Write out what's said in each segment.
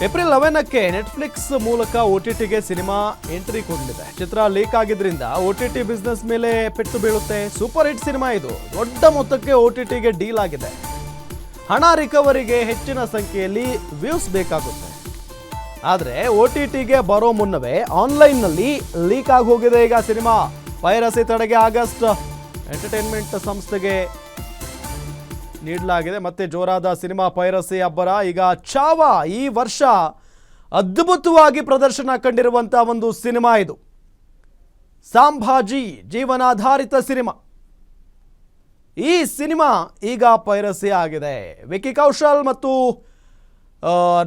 April 11ಕ್ಕೆ Netflix ಮೂಲಕ OTTಗೆ cinema entry ಕೊಡಲಿದೆ. ಚಿತ್ರ leak ಆಗಿದ್ರಿಂದ OTT business ಮೇಲೆ ಪೆಟ್ಟು ಬೀಳುತ್ತೆ. ಸೂಪರ್ ಹಿಟ್ ಸಿನಿಮಾ ಇದು. ದೊಡ್ಡ ಮೊತ್ತಕ್ಕೆ OTTಗೆ ಡೀಲ್ ಆಗಿದೆ. ಹಣ ರಿಕವರಿಗೆ ಹೆಚ್ಚಿನ ಸಂಖ್ಯೆಯಲ್ಲಿ ವ್ಯೂಸ್ ಬೇಕಾಗುತ್ತೆ. ಆದರೆ OTTಗೆ ಬರೋ ಮುನ್ನವೇ ಆನ್ಲೈನ್ನಲ್ಲಿ ಲೀಕ್ ಆಗಿ ಹೋಗಿದೆ ಈಗ ಸಿನಿಮಾ. ಪೈರಸಿ ತಡೆಗೆ ಆಗಸ್ಟ್ ಎಂಟರ್ಟೈನ್ಮೆಂಟ್ ಸಂಸ್ಥೆಗೆ ನೀಡಲಾಗಿದೆ. ಮತ್ತೆ ಜೋರಾದ ಸಿನಿಮಾ ಪೈರಸಿ ಅಬ್ಬರ. ಈಗ ಚಾವಾ ಈ ವರ್ಷ ಅದ್ಭುತವಾಗಿ ಪ್ರದರ್ಶನ ಕಂಡಿರುವಂತಹ ಒಂದು ಸಿನಿಮಾ ಇದು. ಸಂಭಾಜಿ ಜೀವನಾಧಾರಿತ ಸಿನಿಮಾ. ಈ ಸಿನಿಮಾ ಈಗ ಪೈರಸಿ ಆಗಿದೆ. ವಿಕ್ಕಿ ಕೌಶಲ್ ಮತ್ತು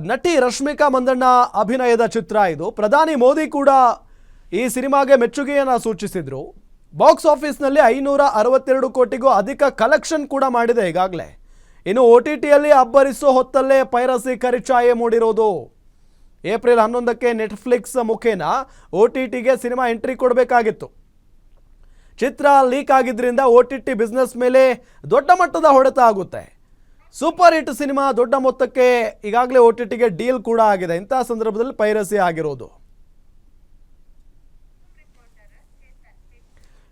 ನಟಿ ರಶ್ಮಿಕಾ ಮಂದಣ್ಣ ಅಭಿನಯದ ಚಿತ್ರ ಇದು. ಪ್ರಧಾನಿ ಮೋದಿ ಕೂಡ ಈ ಸಿನಿಮಾಗೆ ಮೆಚ್ಚುಗೆಯನ್ನು ಸೂಚಿಸಿದ್ರು. ಬಾಕ್ಸ್ ಆಫೀಸ್ನಲ್ಲಿ 562 ಕೋಟಿಗೂ ಅಧಿಕ ಕಲೆಕ್ಷನ್ ಕೂಡ ಮಾಡಿದೆ ಈಗಾಗಲೇ. ಇನ್ನು OTTಯಲ್ಲಿ ಅಬ್ಬರಿಸೋ ಹೊತ್ತಲ್ಲೇ ಪೈರಸಿ ಕರಿಚಾಯೆ ಮೂಡಿರೋದು. ಏಪ್ರಿಲ್ 11ಕ್ಕೆ ನೆಟ್ಫ್ಲಿಕ್ಸ್ ಮುಖೇನ OTTಗೆ ಸಿನಿಮಾ ಎಂಟ್ರಿ ಕೊಡಬೇಕಾಗಿತ್ತು. ಚಿತ್ರ ಲೀಕ್ ಆಗಿದ್ರಿಂದ OTT ಬಿಸ್ನೆಸ್ ಮೇಲೆ ದೊಡ್ಡ ಮಟ್ಟದ ಹೊಡೆತ ಆಗುತ್ತೆ. ಸೂಪರ್ ಹಿಟ್ ಸಿನಿಮಾ ದೊಡ್ಡ ಮೊತ್ತಕ್ಕೆ ಈಗಾಗಲೇ OTTಗೆ ಡೀಲ್ ಕೂಡ ಆಗಿದೆ. ಇಂತಹ ಸಂದರ್ಭದಲ್ಲಿ ಪೈರಸಿ ಆಗಿರೋದು.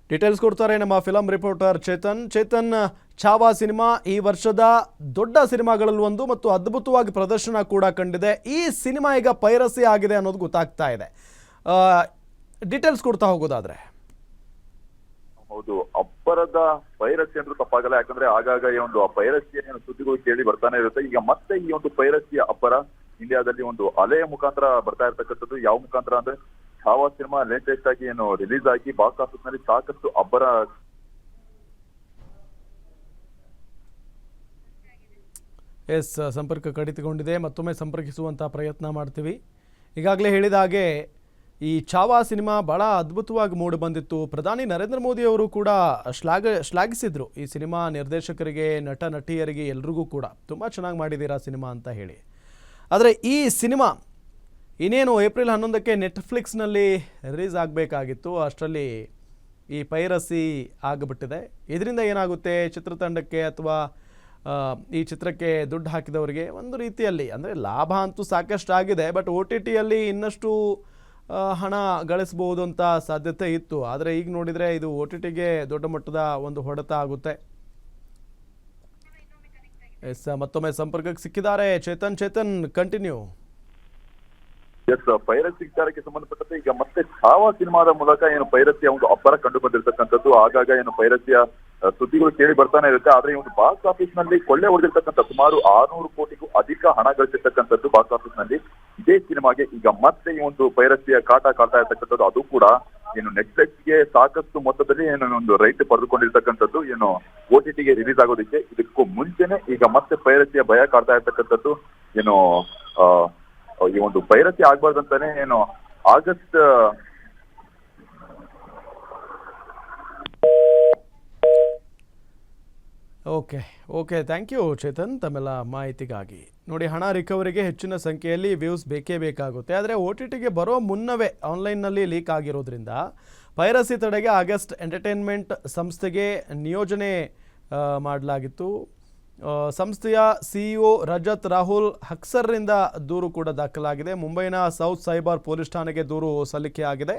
ಡೀಟೇಲ್ಸ್ ಕೊಡ್ತಾರೆ ನಮ್ಮ ಫಿಲಂ ರಿಪೋರ್ಟರ್ ಚೇತನ್. ಚಾವಾ ಸಿನಿಮಾ ಈ ವರ್ಷದ ದೊಡ್ಡ ಸಿನಿಮಾಗಳಲ್ಲಿ ಒಂದು ಮತ್ತು ಅದ್ಭುತವಾಗಿ ಪ್ರದರ್ಶನ ಕೂಡ ಕಂಡಿದೆ. ಈ ಸಿನಿಮಾ ಈಗ ಪೈರಸಿ ಆಗಿದೆ ಅನ್ನೋದು ಗೊತ್ತಾಗ್ತಾ ಇದೆ. ಡೀಟೇಲ್ಸ್ ಕೊಡ್ತಾ ಹೋಗೋದಾದ್ರೆ. ಹೌದು, ಅಬ್ಬರದ ಪೈರಸಿ ಅಂದ್ರೂ ತಪ್ಪಾಗಲ್ಲ. ಯಾಕಂದ್ರೆ ಆಗಾಗ ಈ ಒಂದು ಪೈರಸಿಯ ಸುದ್ದಿಗಳು ಕೇಳಿ ಬರ್ತಾನೆ ಇರುತ್ತೆ. ಈಗ ಮತ್ತೆ ಈ ಒಂದು ಪೈರಸಿಯ ಅಬ್ಬರ ಇಂಡಿಯಾದಲ್ಲಿ ಒಂದು ಅಲೆಯ ಮುಖಾಂತರ ಬರ್ತಾ ಇರ್ತಕ್ಕಂಥದ್ದು. ಯಾವ ಮುಖಾಂತರ ಅಂದ್ರೆ ಚಾವಾ ಸಿನಿಮಾ ಲೇಟೆಸ್ಟ್ ಆಗಿ ರಿಲೀಸ್ ಆಗಿ ಬಾಕ್ಸ್ ಆಫೀಸ್ ನಲ್ಲಿ ಸಾಕಷ್ಟು ಅಬ್ಬರ. ಸಂಪರ್ಕ ಕಡಿತಗೊಂಡಿದೆ. ಮತ್ತೊಮ್ಮೆ ಸಂಪರ್ಕಿಸುವಂಥ ಪ್ರಯತ್ನ ಮಾಡ್ತೀವಿ. ಈಗಾಗಲೇ ಹೇಳಿದ ಹಾಗೆ ಈ ಚಾವಾ ಸಿನಿಮಾ ಬಹಳ ಅದ್ಭುತವಾಗಿ ಮೂಡಿ ಬಂದಿತ್ತು. ಪ್ರಧಾನಿ ನರೇಂದ್ರ ಮೋದಿ ಅವರು ಕೂಡ ಶ್ಲಾಘಿಸಿದ್ರು ಈ ಸಿನಿಮಾ ನಿರ್ದೇಶಕರಿಗೆ, ನಟ ನಟಿಯರಿಗೆ, ಎಲ್ರಿಗೂ ಕೂಡ ತುಂಬ ಚೆನ್ನಾಗಿ ಮಾಡಿದ್ದೀರಾ ಸಿನಿಮಾ ಅಂತ ಹೇಳಿ. ಆದರೆ ಈ ಸಿನಿಮಾ ಇನ್ನೇನು ಏಪ್ರಿಲ್ 11ಕ್ಕೆ ನೆಟ್ಫ್ಲಿಕ್ಸ್ನಲ್ಲಿ ರಿಲೀಸ್ ಆಗಬೇಕಾಗಿತ್ತು. ಅಷ್ಟರಲ್ಲಿ ಈ ಪೈರಸಿ ಆಗಿಬಿಟ್ಟಿದೆ. ಇದರಿಂದ ಏನಾಗುತ್ತೆ ಚಿತ್ರತಂಡಕ್ಕೆ ಅಥವಾ ಈ ಚಿತ್ರಕ್ಕೆ ದುಡ್ಡು ಹಾಕಿದವರಿಗೆ ಒಂದು ರೀತಿಯಲ್ಲಿ ಅಂದರೆ ಲಾಭ ಅಂತೂ ಸಾಕಷ್ಟು ಆಗಿದೆ. ಬಟ್ OTTಯಲ್ಲಿ ಇನ್ನಷ್ಟು ಹಣ ಗಳಿಸ್ಬೋದು ಅಂತ ಸಾಧ್ಯತೆ ಇತ್ತು. ಆದರೆ ಈಗ ನೋಡಿದರೆ ಇದು OTTಗೆ ದೊಡ್ಡ ಮಟ್ಟದ ಒಂದು ಹೊಡೆತ ಆಗುತ್ತೆ. ಮತ್ತೊಮ್ಮೆ ಸಂಪರ್ಕಕ್ಕೆ ಸಿಕ್ಕಿದ್ದಾರೆ ಚೇತನ್ ಕಂಟಿನ್ಯೂ. ಪೈರಸಿ ವಿಚಾರಕ್ಕೆ ಸಂಬಂಧಪಟ್ಟಂತೆ ಈಗ ಮತ್ತೆ ಚಾವಾ ಸಿನಿಮಾದ ಮೂಲಕ ಪೈರಸಿಯ ಒಂದು ಅಬ್ಬರ ಕಂಡು ಬಂದಿರತಕ್ಕಂಥದ್ದು. ಆಗಾಗ ಪೈರಸಿಯ ಸುದ್ದಿಗಳು ಕೇಳಿ ಬರ್ತಾನೆ ಇರುತ್ತೆ. ಆದ್ರೆ ಈ ಒಂದು ಬಾಕ್ಸ್ ಆಫೀಸ್ ನಲ್ಲಿ ಕೊಳ್ಳೆ ಹೊಡೆದಿರ್ತಕ್ಕಂಥ ಸುಮಾರು 600 ಕೋಟಿಗೂ ಅಧಿಕ ಹಣ ಗಳಿಸಿರ್ತಕ್ಕಂಥದ್ದು ಬಾಕ್ಸ್ ಆಫೀಸ್ ನಲ್ಲಿ. ಇದೇ ಸಿನಿಮಾಗೆ ಈಗ ಮತ್ತೆ ಈ ಒಂದು ಪೈರಸಿಯ ಕಾಟ ಕಾಡ್ತಾ ಇರ್ತಕ್ಕಂಥದ್ದು. ಅದು ಕೂಡ ನೆಟ್ಫ್ಲಿಕ್ಸ್ಗೆ ಸಾಕಷ್ಟು ಮೊತ್ತದಲ್ಲಿ ಒಂದು ರೈಟ್ ಪಡೆದುಕೊಂಡಿರ್ತಕ್ಕಂಥದ್ದು OTTಗೆ ರಿಲೀಸ್ ಆಗೋದಕ್ಕೆ. ಇದಕ್ಕೂ ಮುಂಚೆನೆ ಈಗ ಮತ್ತೆ ಪೈರಸಿಯ ಭಯ ಕಾಡ್ತಾ ಇರ್ತಕ್ಕಂಥದ್ದು. ಈ ಒಂದು ಪೈರಸಿ ಆಗ್ಬಾರ್ದಂತಾನೆ August okay thank you Chetan ತಮ್ಮೆಲ್ಲ ಮಾಹಿತಿಗಾಗಿ. ನೋಡಿ, ಹಣ ರಿಕವರಿಗೆ ಹೆಚ್ಚಿನ ಸಂಖ್ಯೆಯಲ್ಲಿ ವ್ಯೂಸ್ ಬೇಕೇ ಬೇಕಾಗುತ್ತೆ. ಆದರೆ OTTಗೆ ಬರೋ ಮುನ್ನವೇ ಆನ್ಲೈನ್ನಲ್ಲಿ ಲೀಕ್ ಆಗಿರೋದ್ರಿಂದ ಪೈರಸಿ ತಡೆಗೆ ಆಗಸ್ಟ್ ಎಂಟರ್ಟೈನ್ಮೆಂಟ್ ಸಂಸ್ಥೆಗೆ ನಿಯೋಜನೆ ಮಾಡಲಾಗಿತ್ತು. ಸಂಸ್ಥೆಯ CEO ರಜತ್ ರಾಹುಲ್ ಹಕ್ಸರ್ರಿಂದ ದೂರು ಕೂಡ ದಾಖಲಾಗಿದೆ. ಮುಂಬೈನ ಸೌತ್ ಸೈಬರ್ ಪೊಲೀಸ್ ಠಾಣೆಗೆ ದೂರು ಸಲ್ಲಿಕೆ ಆಗಿದೆ.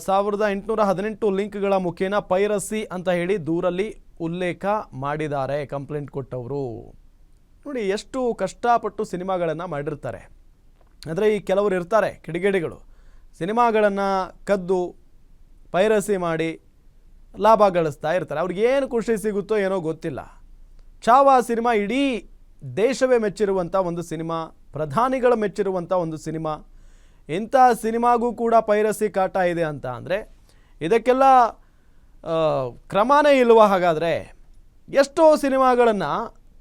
1818 ಲಿಂಕ್ಗಳ ಮುಖೇನ ಪೈರಸಿ ಅಂತ ಹೇಳಿ ದೂರಲ್ಲಿ ಉಲ್ಲೇಖ ಮಾಡಿದ್ದಾರೆ ಕಂಪ್ಲೇಂಟ್ ಕೊಟ್ಟವರು. ನೋಡಿ, ಎಷ್ಟು ಕಷ್ಟಪಟ್ಟು ಸಿನಿಮಾಗಳನ್ನು ಮಾಡಿರ್ತಾರೆ. ಅಂದರೆ ಈ ಕೆಲವರು ಇರ್ತಾರೆ ಕಿಡಿಗೇಡಿಗಳು, ಸಿನಿಮಾಗಳನ್ನು ಕದ್ದು ಪೈರಸಿ ಮಾಡಿ ಲಾಭ ಗಳಿಸ್ತಾ ಇರ್ತಾರೆ. ಅವ್ರಿಗೆ ಏನು ಖುಷಿ ಸಿಗುತ್ತೋ ಏನೋ ಗೊತ್ತಿಲ್ಲ. ಚಾವಾ ಸಿನಿಮಾ ಇಡೀ ದೇಶವೇ ಮೆಚ್ಚಿರುವಂಥ ಒಂದು ಸಿನಿಮಾ, ಪ್ರಧಾನಿಗಳು ಮೆಚ್ಚಿರುವಂಥ ಒಂದು ಸಿನಿಮಾ. ಇಂಥ ಸಿನಿಮಾಗೂ ಕೂಡ ಪೈರಸಿ ಕಾಟ ಇದೆ ಅಂತ ಅಂದರೆ ಇದಕ್ಕೆಲ್ಲ ಕ್ರಮನೇ ಇಲ್ವಾ? ಹಾಗಾದರೆ ಎಷ್ಟೋ ಸಿನಿಮಾಗಳನ್ನು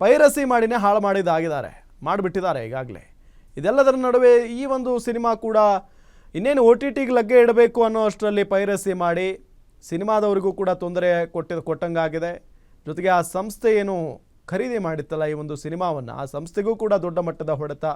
ಪೈರಸಿ ಮಾಡಿನೇ ಹಾಳು ಮಾಡಿಬಿಟ್ಟಿದ್ದಾರೆ ಈಗಾಗಲೇ. ಇದೆಲ್ಲದರ ನಡುವೆ ಈ ಒಂದು ಸಿನಿಮಾ ಕೂಡ ಇನ್ನೇನು OTTಗೆ ಲಗ್ಗೆ ಇಡಬೇಕು ಅನ್ನೋ ಅಷ್ಟರಲ್ಲಿ ಪೈರಸಿ ಮಾಡಿ ಸಿನಿಮಾದವರಿಗೂ ಕೂಡ ತೊಂದರೆ ಕೊಟ್ಟಂಗಾಗಿದೆ. ಜೊತೆಗೆ ಆ ಸಂಸ್ಥೆ ಏನು ಖರೀದಿ ಮಾಡಿತ್ತಲ್ಲ ಈ ಒಂದು ಸಿನಿಮಾವನ್ನು, ಆ ಸಂಸ್ಥೆಗೂ ಕೂಡ ದೊಡ್ಡ ಮಟ್ಟದ ಹೊಡೆತ.